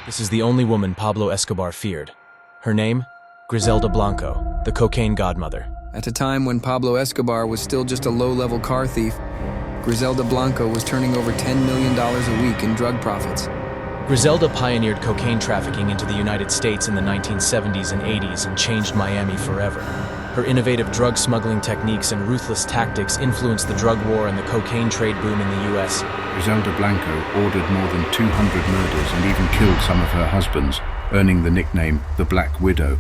This is the only woman Pablo Escobar feared. Her name? Griselda Blanco, the Cocaine Godmother. At a time when Pablo Escobar was still just a low-level car thief, Griselda Blanco was turning over $10 million a week in drug profits. Griselda pioneered cocaine trafficking into the United States in the 1970s and 80s and changed Miami forever. Her innovative drug smuggling techniques and ruthless tactics influenced the drug war and the cocaine trade boom in the U.S. Griselda Blanco ordered more than 200 murders and even killed some of her husbands, earning the nickname the Black Widow.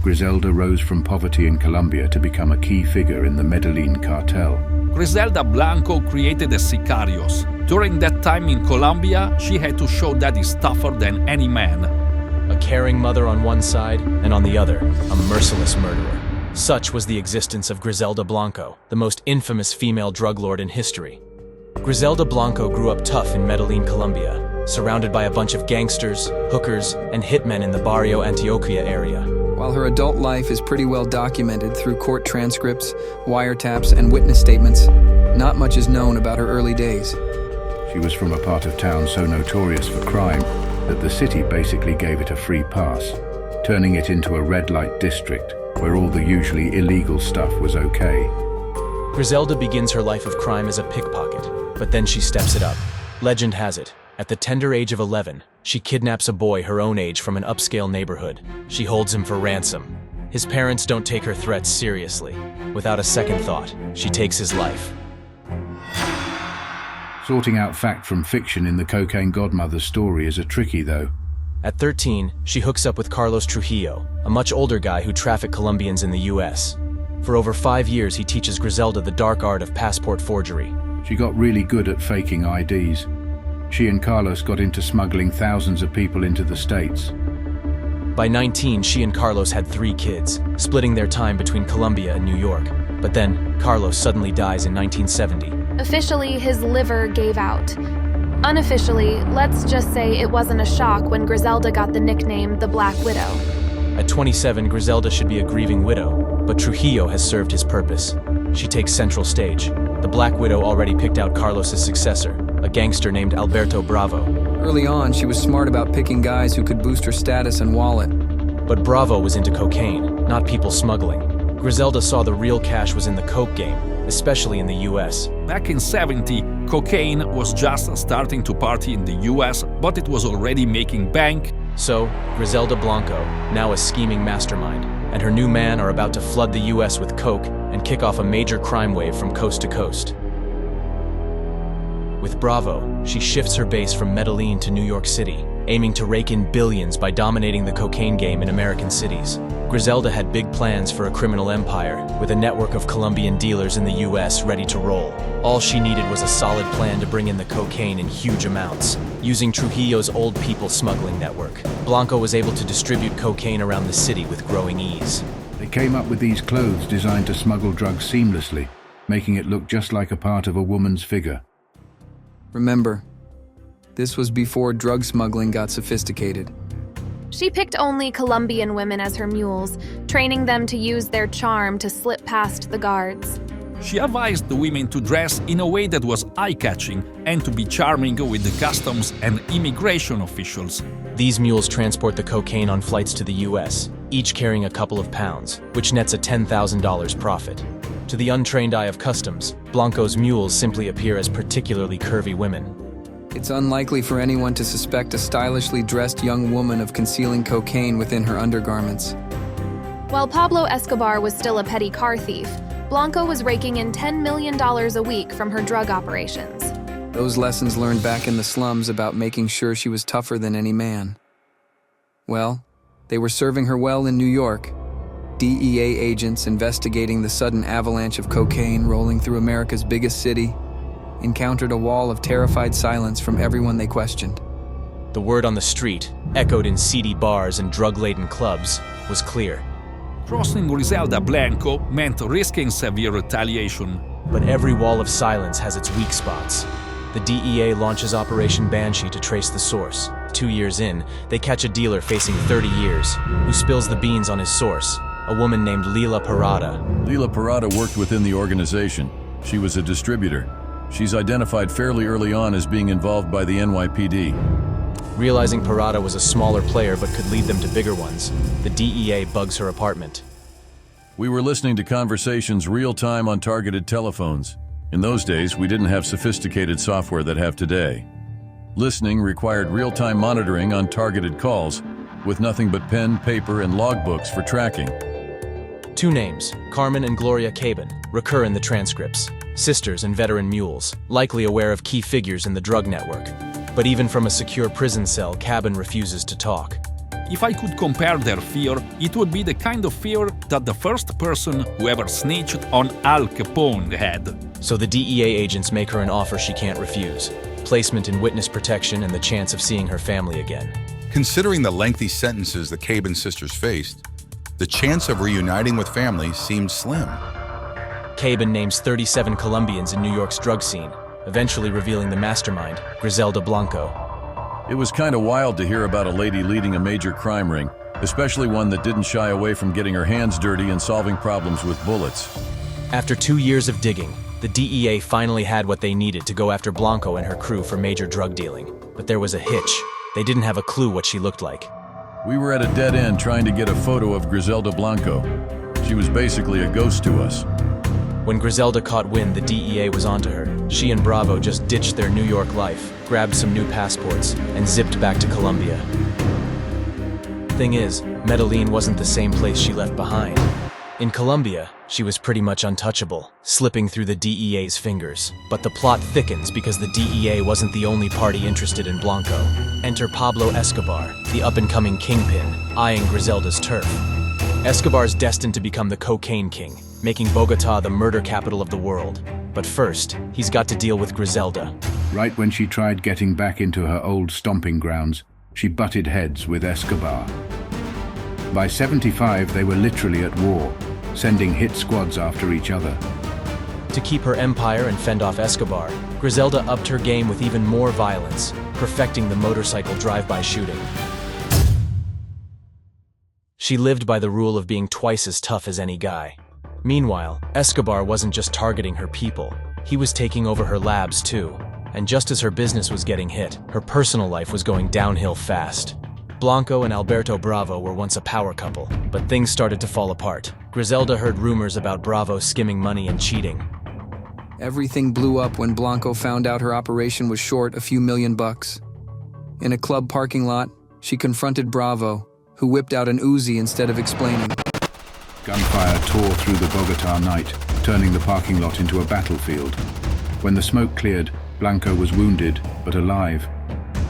Griselda rose from poverty in Colombia to become a key figure in the Medellín Cartel. Griselda Blanco created the sicarios. During that time in Colombia, she had to show that is tougher than any man. A caring mother on one side, and on the other, a merciless murderer. Such was the existence of Griselda Blanco, the most infamous female drug lord in history. Griselda Blanco grew up tough in Medellín, Colombia, surrounded by a bunch of gangsters, hookers, and hitmen in the Barrio Antioquia area. While her adult life is pretty well documented through court transcripts, wiretaps, and witness statements, not much is known about her early days. She was from a part of town so notorious for crime that the city basically gave it a free pass, turning it into a red light district where all the usually illegal stuff was okay. Griselda begins her life of crime as a pickpocket, but then she steps it up. Legend has it, at the tender age of 11, she kidnaps a boy her own age from an upscale neighborhood. She holds him for ransom. His parents don't take her threats seriously. Without a second thought, she takes his life. Sorting out fact from fiction in the Cocaine Godmother story is a tricky though. At 13, she hooks up with Carlos Trujillo, a much older guy who trafficked Colombians in the US. For over 5 years, he teaches Griselda the dark art of passport forgery. She got really good at faking IDs. She and Carlos got into smuggling thousands of people into the States. By 19, she and Carlos had 3 kids, splitting their time between Colombia and New York. But then, Carlos suddenly dies in 1970. Officially, his liver gave out. Unofficially, let's just say it wasn't a shock when Griselda got the nickname the Black Widow. At 27, Griselda should be a grieving widow, but Trujillo has served his purpose. She takes central stage. The Black Widow already picked out Carlos's successor, a gangster named Alberto Bravo. Early on, she was smart about picking guys who could boost her status and wallet. But Bravo was into cocaine, not people smuggling. Griselda saw the real cash was in the coke game, especially in the US. Back in 70, cocaine was just starting to party in the US, but it was already making bank. So, Griselda Blanco, now a scheming mastermind, and her new man are about to flood the US with coke and kick off a major crime wave from coast to coast. With Bravo, she shifts her base from Medellín to New York City, aiming to rake in billions by dominating the cocaine game in American cities. Griselda had big plans for a criminal empire, with a network of Colombian dealers in the US ready to roll. All she needed was a solid plan to bring in the cocaine in huge amounts. Using Trujillo's old people smuggling network, Blanco was able to distribute cocaine around the city with growing ease. They came up with these clothes designed to smuggle drugs seamlessly, making it look just like a part of a woman's figure. Remember, this was before drug smuggling got sophisticated. She picked only Colombian women as her mules, training them to use their charm to slip past the guards. She advised the women to dress in a way that was eye-catching and to be charming with the customs and immigration officials. These mules transport the cocaine on flights to the US, each carrying a couple of pounds, which nets a $10,000 profit. To the untrained eye of customs, Blanco's mules simply appear as particularly curvy women. It's unlikely for anyone to suspect a stylishly dressed young woman of concealing cocaine within her undergarments. While Pablo Escobar was still a petty car thief, Blanco was raking in $10 million a week from her drug operations. Those lessons learned back in the slums about making sure she was tougher than any man. Well, they were serving her well in New York. DEA agents investigating the sudden avalanche of cocaine rolling through America's biggest city encountered a wall of terrified silence from everyone they questioned. The word on the street, echoed in seedy bars and drug-laden clubs, was clear. Crossing Griselda Blanco meant risking severe retaliation. But every wall of silence has its weak spots. The DEA launches Operation Banshee to trace the source. 2 years in, they catch a dealer facing 30 years, who spills the beans on his source, a woman named Lila Parada. Lila Parada worked within the organization. She was a distributor. She's identified fairly early on as being involved by the NYPD. Realizing Parada was a smaller player but could lead them to bigger ones, the DEA bugs her apartment. We were listening to conversations real-time on targeted telephones. In those days, we didn't have sophisticated software that have today. Listening required real-time monitoring on targeted calls, with nothing but pen, paper, and logbooks for tracking. Two names, Carmen and Gloria Cabin, recur in the transcripts. Sisters and veteran mules, likely aware of key figures in the drug network. But even from a secure prison cell, Cabin refuses to talk. If I could compare their fear, it would be the kind of fear that the first person who ever snitched on Al Capone had. So the DEA agents make her an offer she can't refuse. Placement in witness protection and the chance of seeing her family again. Considering the lengthy sentences the Cabin sisters faced, the chance of reuniting with family seemed slim. Cabin names 37 Colombians in New York's drug scene, eventually revealing the mastermind, Griselda Blanco. It was kind of wild to hear about a lady leading a major crime ring, especially one that didn't shy away from getting her hands dirty and solving problems with bullets. After 2 years of digging, the DEA finally had what they needed to go after Blanco and her crew for major drug dealing. But there was a hitch. They didn't have a clue what she looked like. We were at a dead end trying to get a photo of Griselda Blanco. She was basically a ghost to us. When Griselda caught wind the DEA was onto her, she and Bravo just ditched their New York life, grabbed some new passports, and zipped back to Colombia. Thing is, Medellín wasn't the same place she left behind. In Colombia, she was pretty much untouchable, slipping through the DEA's fingers. But the plot thickens because the DEA wasn't the only party interested in Blanco. Enter Pablo Escobar, the up-and-coming kingpin, eyeing Griselda's turf. Escobar's destined to become the cocaine king, making Bogotá the murder capital of the world. But first, he's got to deal with Griselda. Right when she tried getting back into her old stomping grounds, she butted heads with Escobar. By 75, they were literally at war, sending hit squads after each other. To keep her empire and fend off Escobar, Griselda upped her game with even more violence, perfecting the motorcycle drive-by shooting. She lived by the rule of being twice as tough as any guy. Meanwhile, Escobar wasn't just targeting her people, he was taking over her labs too. And just as her business was getting hit, her personal life was going downhill fast. Blanco and Alberto Bravo were once a power couple, but things started to fall apart. Griselda heard rumors about Bravo skimming money and cheating. Everything blew up when Blanco found out her operation was short a few $1,000,000. In a club parking lot, she confronted Bravo, who whipped out an Uzi instead of explaining. Gunfire tore through the Bogotá night, turning the parking lot into a battlefield. When the smoke cleared, Blanco was wounded, but alive.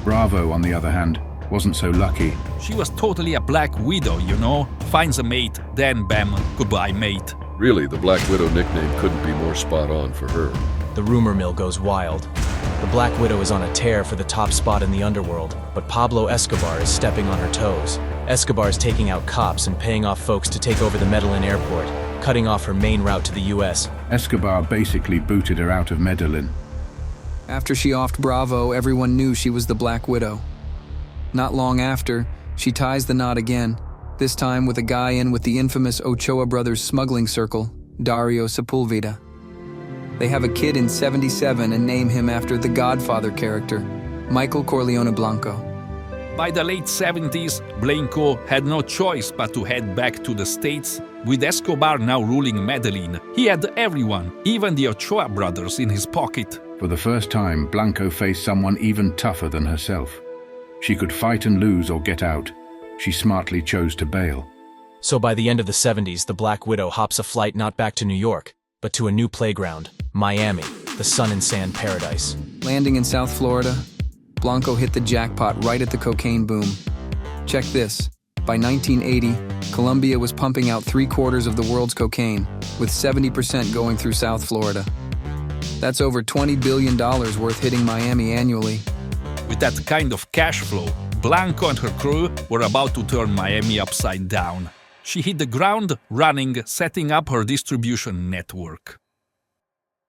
Bravo, on the other hand, wasn't so lucky. She was totally a Black Widow, you know? Finds a mate, then bam, goodbye mate. Really, the Black Widow nickname couldn't be more spot on for her. The rumor mill goes wild. The Black Widow is on a tear for the top spot in the underworld, but Pablo Escobar is stepping on her toes. Escobar is taking out cops and paying off folks to take over the Medellín airport, cutting off her main route to the US. Escobar basically booted her out of Medellín. After she offed Bravo, everyone knew she was the Black Widow. Not long after, she ties the knot again, this time with a guy in with the infamous Ochoa brothers smuggling circle, Dario Sepulveda. They have a kid in '77 and name him after the Godfather character, Michael Corleone Blanco. By the late 70s, Blanco had no choice but to head back to the States. With Escobar now ruling Medellín, he had everyone, even the Ochoa brothers, in his pocket. For the first time, Blanco faced someone even tougher than herself. She could fight and lose or get out. She smartly chose to bail. So by the end of the 70s, the Black Widow hops a flight not back to New York, but to a new playground, Miami, the sun and sand paradise. Landing in South Florida, Blanco hit the jackpot right at the cocaine boom. Check this. By 1980, Colombia was pumping out 3/4 of the world's cocaine, with 70% going through South Florida. That's over $20 billion worth hitting Miami annually. With that kind of cash flow, Blanco and her crew were about to turn Miami upside down. She hit the ground running, setting up her distribution network.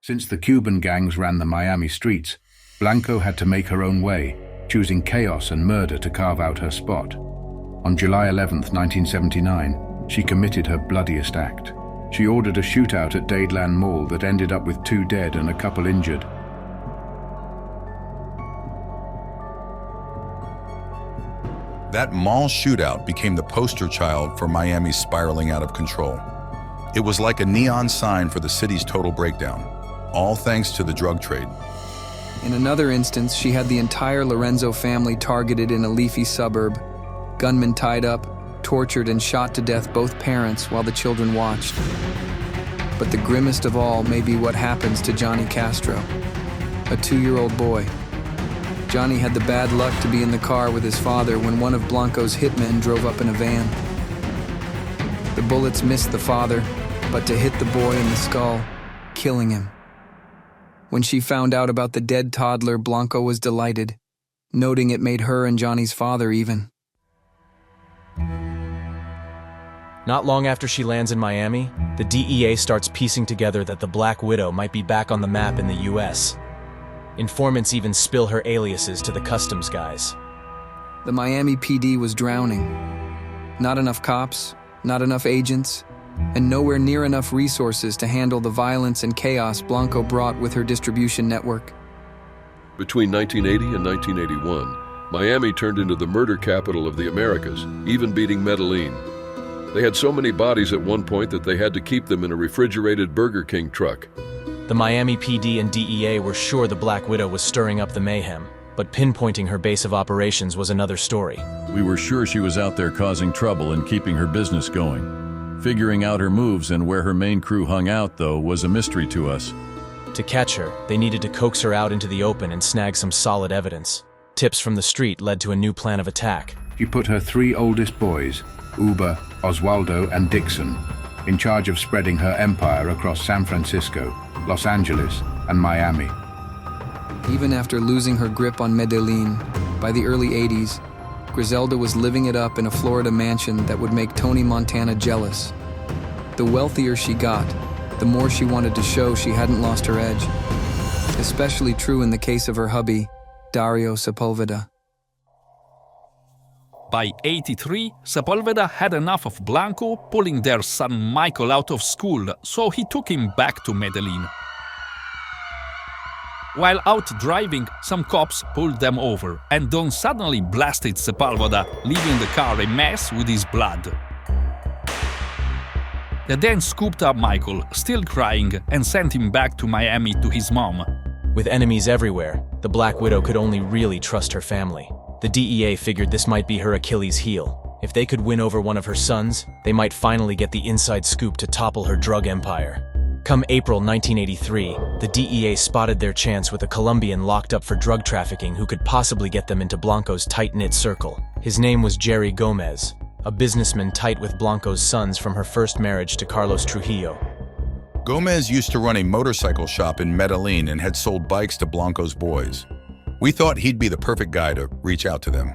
Since the Cuban gangs ran the Miami streets, Blanco had to make her own way, choosing chaos and murder to carve out her spot. On July 11, 1979, she committed her bloodiest act. She ordered a shootout at Dadeland Mall that ended up with 2 dead and a couple injured. That mall shootout became the poster child for Miami's spiraling out of control. It was like a neon sign for the city's total breakdown, all thanks to the drug trade. In another instance, she had the entire Lorenzo family targeted in a leafy suburb. Gunmen tied up, tortured, and shot to death both parents while the children watched. But the grimmest of all may be what happens to Johnny Castro, a 2-year-old boy. Johnny had the bad luck to be in the car with his father when one of Blanco's hitmen drove up in a van. The bullets missed the father, but to hit the boy in the skull, killing him. When she found out about the dead toddler, Blanco was delighted, noting it made her and Johnny's father even. Not long after she lands in Miami, the DEA starts piecing together that the Black Widow might be back on the map in the US. Informants even spill her aliases to the customs guys. The Miami PD was drowning. Not enough cops, not enough agents, and nowhere near enough resources to handle the violence and chaos Blanco brought with her distribution network. Between 1980 and 1981, Miami turned into the murder capital of the Americas, even beating Medellín. They had so many bodies at one point that they had to keep them in a refrigerated Burger King truck. The Miami PD and DEA were sure the Black Widow was stirring up the mayhem, but pinpointing her base of operations was another story. We were sure she was out there causing trouble and keeping her business going. Figuring out her moves and where her main crew hung out, though, was a mystery to us. To catch her, they needed to coax her out into the open and snag some solid evidence. Tips from the street led to a new plan of attack. She put her 3 oldest boys, Uber, Oswaldo, and Dixon, in charge of spreading her empire across San Francisco, Los Angeles, and Miami. Even after losing her grip on Medellín, by the early 80s, Griselda was living it up in a Florida mansion that would make Tony Montana jealous. The wealthier she got, the more she wanted to show she hadn't lost her edge. Especially true in the case of her hubby, Dario Sepulveda. By 83, Sepulveda had enough of Blanco pulling their son Michael out of school, so he took him back to Medellín. While out driving, some cops pulled them over, and Don suddenly blasted Sepulveda, leaving the car a mess with his blood. They then scooped up Michael, still crying, and sent him back to Miami to his mom. With enemies everywhere, the Black Widow could only really trust her family. The DEA figured this might be her Achilles heel. If they could win over one of her sons, they might finally get the inside scoop to topple her drug empire. Come April 1983, the DEA spotted their chance with a Colombian locked up for drug trafficking who could possibly get them into Blanco's tight-knit circle. His name was Jerry Gomez, a businessman tight with Blanco's sons from her first marriage to Carlos Trujillo. Gomez used to run a motorcycle shop in Medellín and had sold bikes to Blanco's boys. We thought he'd be the perfect guy to reach out to them.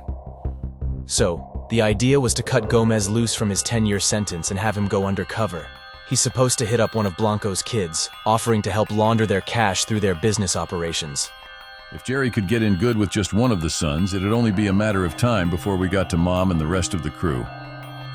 So, the idea was to cut Gomez loose from his 10-year sentence and have him go undercover. He's supposed to hit up one of Blanco's kids, offering to help launder their cash through their business operations. If Jerry could get in good with just one of the sons, it'd only be a matter of time before we got to Mom and the rest of the crew.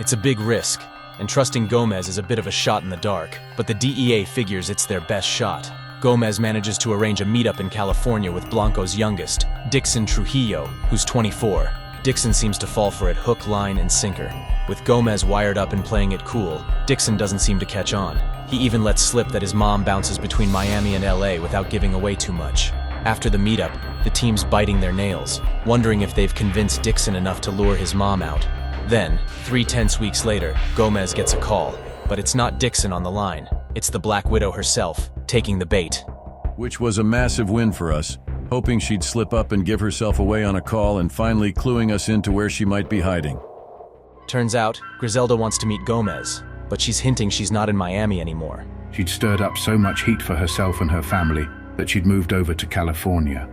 It's a big risk, and trusting Gomez is a bit of a shot in the dark, but the DEA figures it's their best shot. Gomez manages to arrange a meetup in California with Blanco's youngest, Dixon Trujillo, who's 24. Dixon seems to fall for it hook, line, and sinker. With Gomez wired up and playing it cool, Dixon doesn't seem to catch on. He even lets slip that his mom bounces between Miami and LA without giving away too much. After the meetup, the team's biting their nails, wondering if they've convinced Dixon enough to lure his mom out. Then, 3 tense weeks later, Gomez gets a call. But it's not Dixon on the line. It's the Black Widow herself, taking the bait. Which was a massive win for us, hoping she'd slip up and give herself away on a call and finally cluing us into where she might be hiding. Turns out, Griselda wants to meet Gomez, but she's hinting she's not in Miami anymore. She'd stirred up so much heat for herself and her family that she'd moved over to California.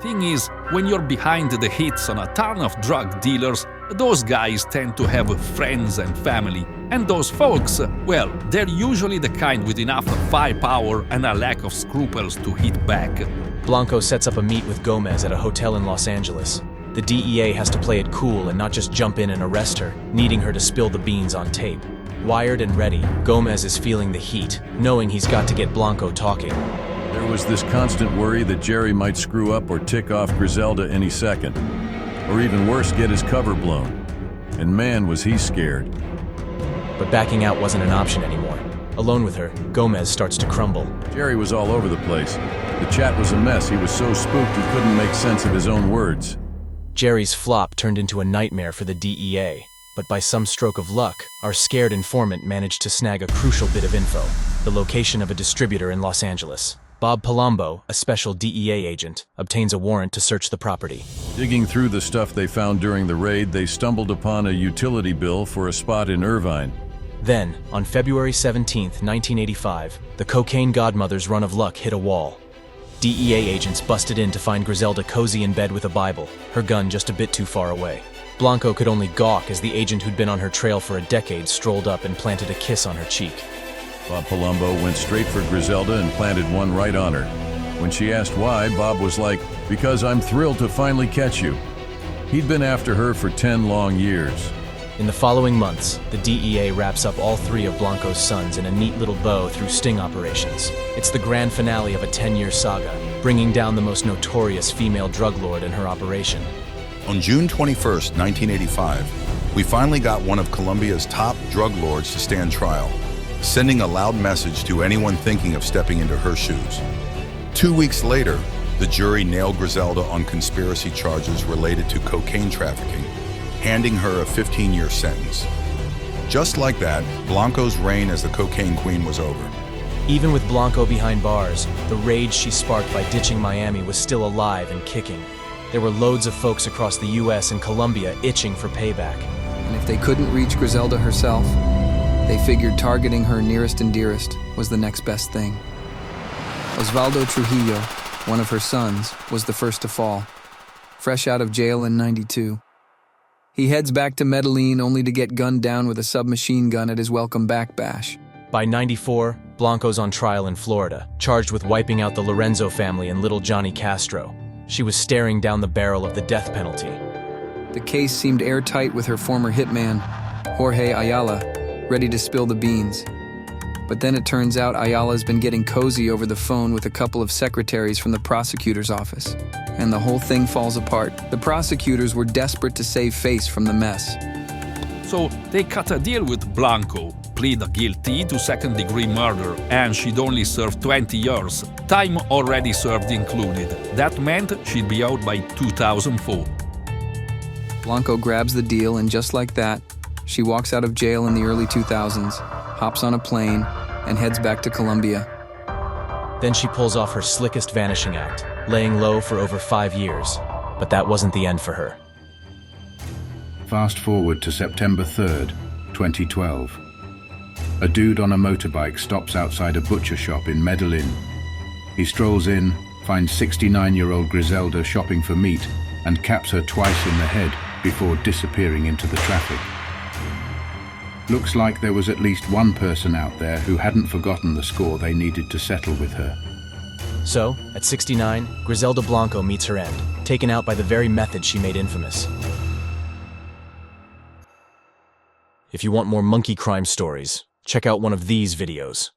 Thing is, when you're behind the hits on a ton of drug dealers, those guys tend to have friends and family. And those folks, well, they're usually the kind with enough firepower and a lack of scruples to hit back. Blanco sets up a meet with Gomez at a hotel in Los Angeles. The DEA has to play it cool and not just jump in and arrest her, needing her to spill the beans on tape. Wired and ready, Gomez is feeling the heat, knowing he's got to get Blanco talking. There was this constant worry that Jerry might screw up or tick off Griselda any second. or even worse, get his cover blown. And man, was he scared. But backing out wasn't an option anymore. Alone with her, Gomez starts to crumble. Jerry was all over the place. The chat was a mess. He was so spooked he couldn't make sense of his own words. Jerry's flop turned into a nightmare for the DEA. But by some stroke of luck, our scared informant managed to snag a crucial bit of info: the location of a distributor in Los Angeles. Bob Palumbo, a special DEA agent, obtains a warrant to search the property. Digging through the stuff they found during the raid, they stumbled upon a utility bill for a spot in Irvine. Then, on February 17, 1985, the Cocaine Godmother's run of luck hit a wall. DEA agents busted in to find Griselda cozy in bed with a Bible, her gun just a bit too far away. Blanco could only gawk as the agent who'd been on her trail for a decade strolled up and planted a kiss on her cheek. Bob Palumbo went straight for Griselda and planted one right on her. When she asked why, Bob was like, "Because I'm thrilled to finally catch you." He'd been after her for 10 long years. In the following months, the DEA wraps up all 3 of Blanco's sons in a neat little bow through sting operations. It's the grand finale of a 10-year saga, bringing down the most notorious female drug lord in her operation. On June 21st, 1985, we finally got one of Colombia's top drug lords to stand trial, sending a loud message to anyone thinking of stepping into her shoes. 2 weeks later, the jury nailed Griselda on conspiracy charges related to cocaine trafficking, handing her a 15-year sentence. Just like that, Blanco's reign as the cocaine queen was over. Even with Blanco behind bars, the rage she sparked by ditching Miami was still alive and kicking. There were loads of folks across the US and Colombia itching for payback. And if they couldn't reach Griselda herself, they figured targeting her nearest and dearest was the next best thing. Osvaldo Trujillo, one of her sons, was the first to fall, fresh out of jail in '92. He heads back to Medellín only to get gunned down with a submachine gun at his welcome back bash. By '94, Blanco's on trial in Florida, charged with wiping out the Lorenzo family and little Johnny Castro. She was staring down the barrel of the death penalty. The case seemed airtight with her former hitman, Jorge Ayala, ready to spill the beans. But then it turns out Ayala's been getting cozy over the phone with a couple of secretaries from the prosecutor's office. And the whole thing falls apart. The prosecutors were desperate to save face from the mess. So they cut a deal with Blanco, pleaded guilty to second-degree murder, and she'd only served 20 years, time already served included. That meant she'd be out by 2004. Blanco grabs the deal, and just like that, she walks out of jail in the early 2000s, hops on a plane, and heads back to Colombia. Then she pulls off her slickest vanishing act, laying low for over 5 years. But that wasn't the end for her. Fast forward to September 3rd, 2012. A dude on a motorbike stops outside a butcher shop in Medellín. He strolls in, finds 69-year-old Griselda shopping for meat, and caps her twice in the head before disappearing into the traffic. Looks like there was at least one person out there who hadn't forgotten the score they needed to settle with her. So, at 69, Griselda Blanco meets her end, taken out by the very method she made infamous. If you want more monkey crime stories, check out one of these videos.